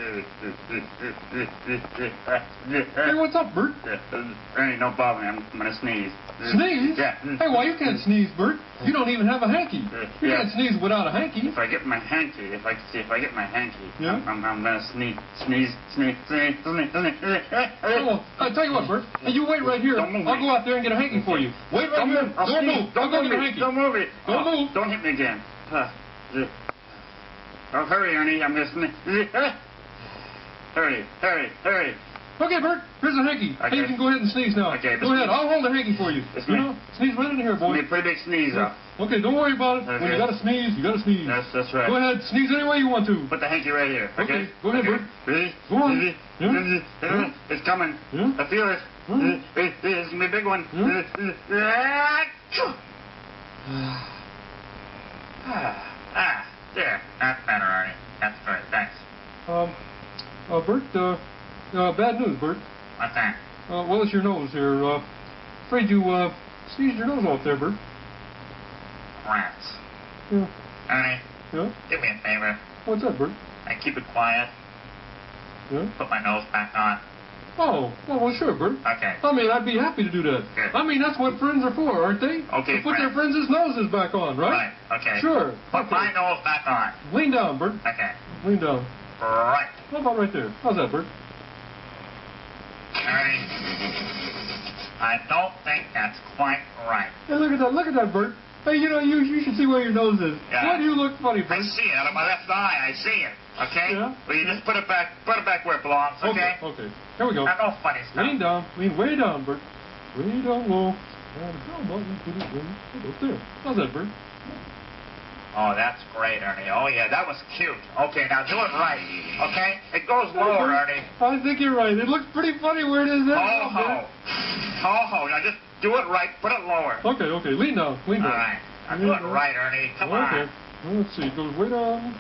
Hey, what's up, Bert? Ernie, don't bother me. I'm gonna sneeze. Sneeze? Yeah. Hey, why you can't sneeze, Bert? You don't even have a hanky. You Yeah. can't sneeze without a hanky. If I get my hanky, if I get my hanky, Yeah? I'm gonna sneeze. Oh, I'll tell you what, Bert. Hey, you wait right here. Don't move I'll me. go out there and get a hanky for you. Wait right here. I'll Don't sneeze. move. I'll go get a hanky. Don't move it. Don't move. Don't hit me again. Oh, hurry, Ernie. I'm gonna sneeze. Hurry. Okay, Bert. Here's a hanky. Okay. Hey, you can go ahead and sneeze now. Okay, Go ahead. I'll hold the hanky for you. It's You me. know, sneeze right in here, boy. Give me a pretty big sneeze up. Okay, don't worry about it. When Okay. you gotta sneeze, you gotta sneeze. That's right. Go ahead, sneeze any way you want to. Put the hanky right here. Okay, go ahead, Bert. Ready? Go on. Ready? Yeah. Yeah. It's coming. Yeah. I feel it. Yeah. It's gonna be a big one. Yeah. There. That's better, Ernie. That's good. Thanks. Bert, bad news, Bert. What's that? Well, it's your nose here. Afraid you, sneezed your nose off there, Bert. Rats. Yeah. Ernie, Yeah? do me a favor. What's that, Bert? I keep it quiet. Yeah? Put my nose back on. Oh, well, sure, Bert. Okay. I mean, I'd be happy to do that. Good. I mean, that's what friends are for, aren't they? Okay, To put their friend. friends' noses back on, right? Right. Okay. Sure. Put my nose back on. Lean down, Bert. Okay. Lean down. Right. How about right there? How's that, Bert? Ernie, I don't think that's quite right. Hey, look at that, Bert. Hey, you know, you should see where your nose is. Yeah. Why do you look funny, I Bert? see it out of my left eye. I see it. Okay? Yeah? Will you just put it back where it belongs, okay? Okay. Here we go. Not no funny stuff. Lean down. Lean way down, Bert. Way down low. And how about you put it right up there? How's that, Bert? Oh, that's great, Ernie. Oh, yeah, that was cute. Okay, now do it right, okay? It goes lower, Ernie. I think you're right. It looks pretty funny where it is there. Ho-ho. Ho-ho. Now just do it right. Put it lower. Okay. Lean down. Lean All down. right. Now do it right, Ernie. Come on. Okay. Well, let's see. It goes way down.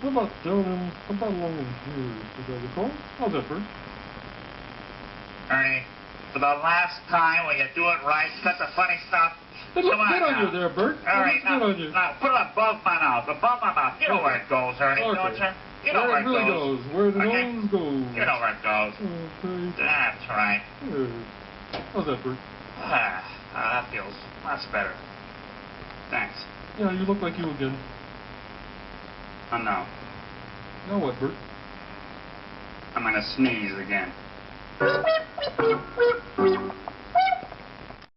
How about down and how about along in here? Is that recall? How's that, Bert? Ernie, for the last time, will you do it right? Cut the funny stuff. It looks Come on good on now. you there, Bert. All right, It looks good on you. now put it above my mouth. Above my mouth. You know where it goes, Ernie, Okay. don't you? You know where where it really goes. Where the Okay. nose goes. You know where it goes. Okay. That's right. There. How's that, Bert? That feels much better. Thanks. Yeah, you look like you again. Oh, no. Now what, Bert? I'm gonna sneeze again.